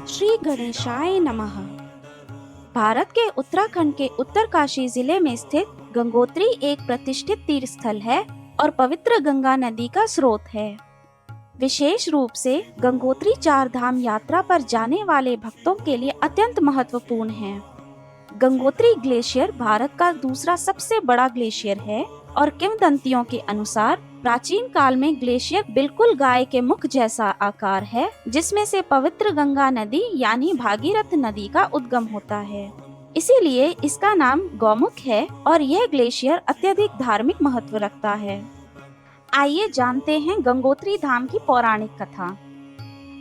श्री गणेशाय नमः। भारत के उत्तराखंड के उत्तरकाशी जिले में स्थित गंगोत्री एक प्रतिष्ठित तीर्थ स्थल है और पवित्र गंगा नदी का स्रोत है। विशेष रूप से गंगोत्री 4 धाम यात्रा पर जाने वाले भक्तों के लिए अत्यंत महत्वपूर्ण है। गंगोत्री ग्लेशियर भारत का दूसरा सबसे बड़ा ग्लेशियर है और किंवदंतियों के अनुसार प्राचीन काल में ग्लेशियर बिल्कुल गाय के मुख जैसा आकार है, जिसमें से पवित्र गंगा नदी यानी भागीरथ नदी का उद्गम होता है। इसीलिए इसका नाम गौमुख है और यह ग्लेशियर अत्यधिक धार्मिक महत्व रखता है। आइए जानते हैं गंगोत्री धाम की पौराणिक कथा।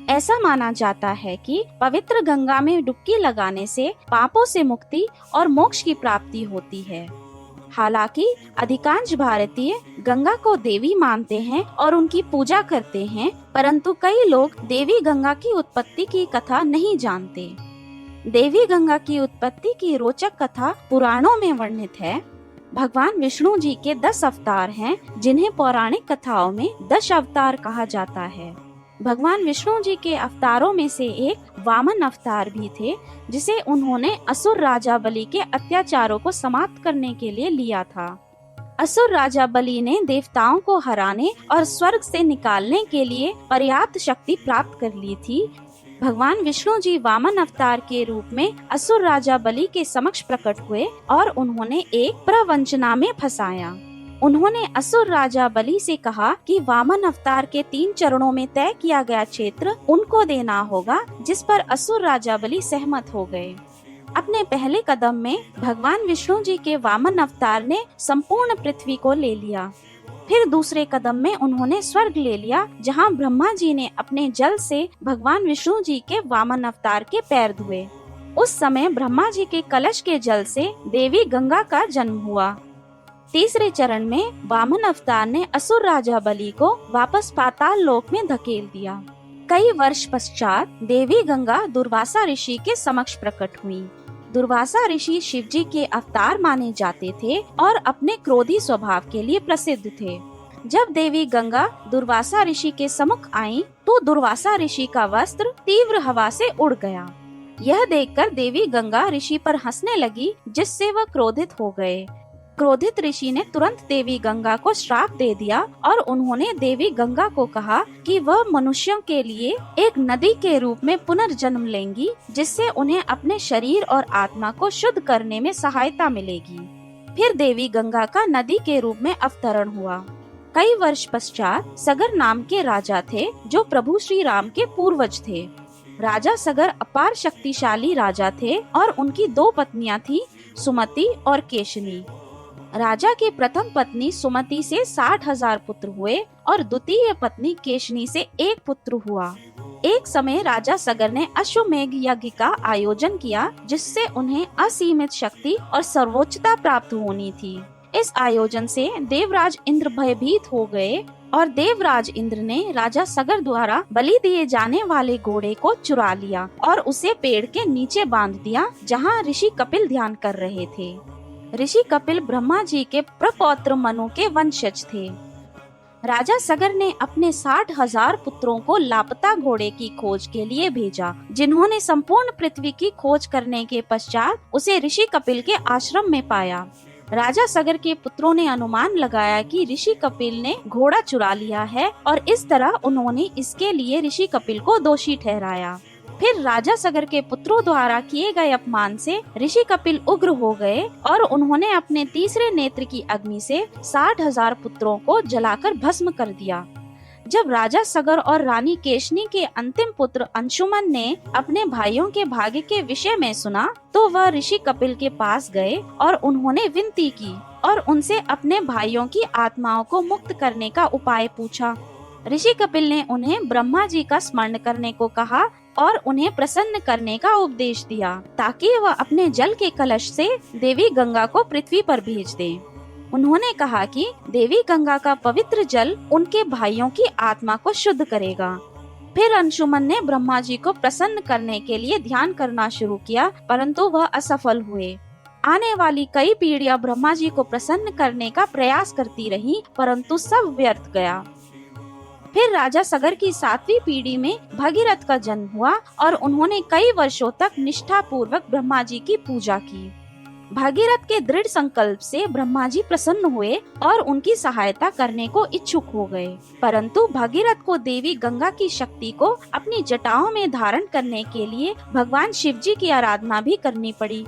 ऐसा माना जाता है कि पवित्र गंगा में डुबकी लगाने से पापों से मुक्ति और मोक्ष की प्राप्ति होती है। हालांकि अधिकांश भारतीय गंगा को देवी मानते हैं और उनकी पूजा करते हैं, परंतु कई लोग देवी गंगा की उत्पत्ति की कथा नहीं जानते। देवी गंगा की उत्पत्ति की रोचक कथा पुराणों में वर्णित है। भगवान विष्णु जी के 10 अवतार हैं, जिन्हें पौराणिक कथाओं में दश अवतार कहा जाता है। भगवान विष्णु जी के अवतारों में से एक वामन अवतार भी थे, जिसे उन्होंने असुर राजा बलि के अत्याचारों को समाप्त करने के लिए लिया था। असुर राजा बलि ने देवताओं को हराने और स्वर्ग से निकालने के लिए पर्याप्त शक्ति प्राप्त कर ली थी। भगवान विष्णु जी वामन अवतार के रूप में असुर राजा बलि के समक्ष प्रकट हुए और उन्होंने एक प्रवंचना में फंसाया। उन्होंने असुर राजा बलि से कहा कि वामन अवतार के 3 चरणों में तय किया गया क्षेत्र उनको देना होगा, जिस पर असुर राजा बलि सहमत हो गए। अपने पहले कदम में भगवान विष्णु जी के वामन अवतार ने संपूर्ण पृथ्वी को ले लिया। फिर दूसरे कदम में उन्होंने स्वर्ग ले लिया, जहां ब्रह्मा जी ने अपने जल से भगवान विष्णु जी के वामन अवतार के पैर धोए। उस समय ब्रह्मा जी के कलश के जल से देवी गंगा का जन्म हुआ। तीसरे चरण में वामन अवतार ने असुर राजा बलि को वापस पाताल लोक में धकेल दिया। कई वर्ष पश्चात देवी गंगा दुर्वासा ऋषि के समक्ष प्रकट हुई। दुर्वासा ऋषि शिव जी के अवतार माने जाते थे और अपने क्रोधी स्वभाव के लिए प्रसिद्ध थे। जब देवी गंगा दुर्वासा ऋषि के सम्मुख आई, तो दुर्वासा ऋषि का वस्त्र तीव्र हवा से उड़ गया। यह देखकर देवी गंगा ऋषि पर हंसने लगी, जिससे वह क्रोधित हो गए। क्रोधित ऋषि ने तुरंत देवी गंगा को श्राप दे दिया और उन्होंने देवी गंगा को कहा कि वह मनुष्यों के लिए एक नदी के रूप में पुनर्जन्म लेंगी, जिससे उन्हें अपने शरीर और आत्मा को शुद्ध करने में सहायता मिलेगी। फिर देवी गंगा का नदी के रूप में अवतरण हुआ। कई वर्ष पश्चात सगर नाम के राजा थे, जो प्रभु श्री राम के पूर्वज थे। राजा सगर अपार शक्तिशाली राजा थे और उनकी 2 पत्नियां थी, सुमति और केशनी। राजा की प्रथम पत्नी सुमति से 60,000 पुत्र हुए और द्वितीय पत्नी केशनी से 1 पुत्र हुआ। एक समय राजा सगर ने अश्वमेघ यज्ञ का आयोजन किया, जिससे उन्हें असीमित शक्ति और सर्वोच्चता प्राप्त होनी थी। इस आयोजन से देवराज इंद्र भयभीत हो गए और देवराज इंद्र ने राजा सगर द्वारा बलि दिए जाने वाले घोड़े को चुरा लिया और उसे पेड़ के नीचे बांध दिया, जहाँ ऋषि कपिल ध्यान कर रहे थे। ऋषि कपिल ब्रह्मा जी के प्रपौत्र मनु के वंशज थे। राजा सगर ने अपने 60,000 पुत्रों को लापता घोड़े की खोज के लिए भेजा, जिन्होंने संपूर्ण पृथ्वी की खोज करने के पश्चात उसे ऋषि कपिल के आश्रम में पाया। राजा सगर के पुत्रों ने अनुमान लगाया कि ऋषि कपिल ने घोड़ा चुरा लिया है और इस तरह उन्होंने इसके लिए ऋषि कपिल को दोषी ठहराया। फिर राजा सगर के पुत्रों द्वारा किए गए अपमान से ऋषि कपिल उग्र हो गए और उन्होंने अपने तीसरे नेत्र की अग्नि से 60,000 पुत्रों को जलाकर भस्म कर दिया। जब राजा सगर और रानी केशनी के अंतिम पुत्र अंशुमन ने अपने भाइयों के भाग्य के विषय में सुना, तो वह ऋषि कपिल के पास गए और उन्होंने विनती की और उनसे अपने भाइयों की आत्माओं को मुक्त करने का उपाय पूछा। ऋषि कपिल ने उन्हें ब्रह्मा जी का स्मरण करने को कहा और उन्हें प्रसन्न करने का उपदेश दिया, ताकि वह अपने जल के कलश से देवी गंगा को पृथ्वी पर भेज दें। उन्होंने कहा कि देवी गंगा का पवित्र जल उनके भाइयों की आत्मा को शुद्ध करेगा। फिर अंशुमन ने ब्रह्मा जी को प्रसन्न करने के लिए ध्यान करना शुरू किया, परंतु वह असफल हुए। आने वाली कई पीढ़ियां ब्रह्मा जी को प्रसन्न करने का प्रयास करती रहीं, परंतु सब व्यर्थ गया। फिर राजा सगर की 7वीं पीढ़ी में भगीरथ का जन्म हुआ और उन्होंने कई वर्षों तक निष्ठा पूर्वक ब्रह्मा जी की पूजा की। भागीरथ के दृढ़ संकल्प से ब्रह्मा जी प्रसन्न हुए और उनकी सहायता करने को इच्छुक हो गए। परंतु भागीरथ को देवी गंगा की शक्ति को अपनी जटाओं में धारण करने के लिए भगवान शिव जी की आराधना भी करनी पड़ी।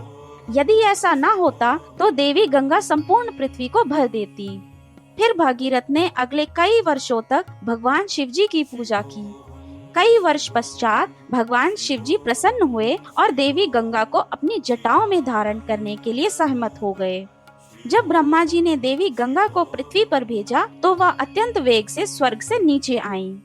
यदि ऐसा न होता तो देवी गंगा संपूर्ण पृथ्वी को भर देती। फिर भागीरथ ने अगले कई वर्षों तक भगवान शिव जी की पूजा की। कई वर्ष पश्चात भगवान शिव जी प्रसन्न हुए और देवी गंगा को अपनी जटाओं में धारण करने के लिए सहमत हो गए। जब ब्रह्मा जी ने देवी गंगा को पृथ्वी पर भेजा तो वह अत्यंत वेग से स्वर्ग से नीचे आईं।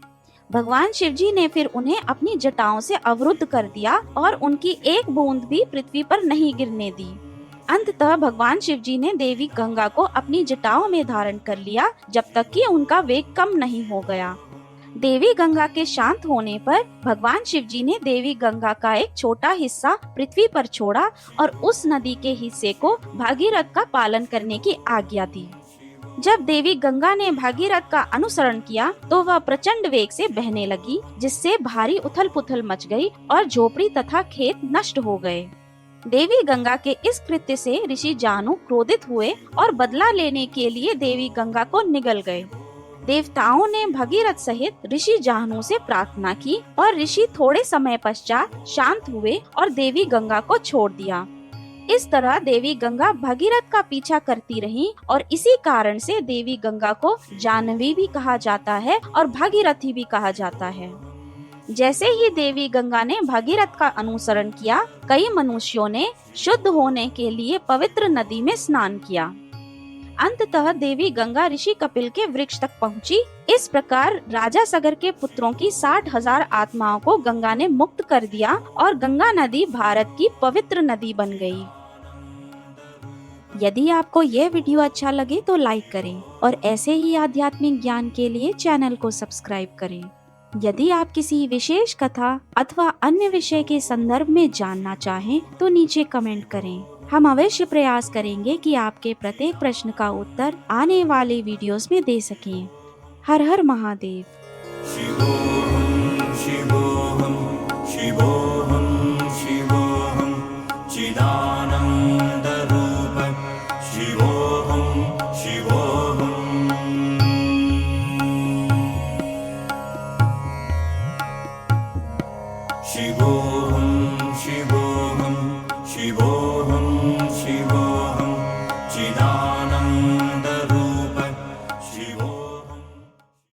भगवान शिव जी ने फिर उन्हें अपनी जटाओं से अवरुद्ध कर दिया और उनकी एक बूंद भी पृथ्वी पर नहीं गिरने दी। अंततः भगवान शिव जी ने देवी गंगा को अपनी जटाओं में धारण कर लिया, जब तक कि उनका वेग कम नहीं हो गया। देवी गंगा के शांत होने पर भगवान शिव जी ने देवी गंगा का एक छोटा हिस्सा पृथ्वी पर छोड़ा और उस नदी के हिस्से को भागीरथ का पालन करने की आज्ञा दी। जब देवी गंगा ने भागीरथ का अनुसरण किया तो वह प्रचंड वेग से बहने लगी, जिससे भारी उथल पुथल मच गई और झोपड़ी तथा खेत नष्ट हो गए। देवी गंगा के इस कृत्य से ऋषि जानु क्रोधित हुए और बदला लेने के लिए देवी गंगा को निगल गए। देवताओं ने भगीरथ सहित ऋषि जाहनु से प्रार्थना की और ऋषि थोड़े समय पश्चात शांत हुए और देवी गंगा को छोड़ दिया। इस तरह देवी गंगा भगीरथ का पीछा करती रही और इसी कारण से देवी गंगा को जाह्नवी भी कहा जाता है और भागीरथी भी कहा जाता है। जैसे ही देवी गंगा ने भगीरथ का अनुसरण किया, कई मनुष्यों ने शुद्ध होने के लिए पवित्र नदी में स्नान किया। अंततः देवी गंगा ऋषि कपिल के वृक्ष तक पहुंची। इस प्रकार राजा सगर के पुत्रों की 60,000 आत्माओं को गंगा ने मुक्त कर दिया और गंगा नदी भारत की पवित्र नदी बन गई। यदि आपको यह वीडियो अच्छा लगे तो लाइक करें और ऐसे ही आध्यात्मिक ज्ञान के लिए चैनल को सब्सक्राइब करें। यदि आप किसी विशेष कथा अथवा अन्य विषय के संदर्भ में जानना चाहें तो नीचे कमेंट करें। हम अवश्य प्रयास करेंगे कि आपके प्रत्येक प्रश्न का उत्तर आने वाले वीडियोस में दे सकें। हर हर महादेव।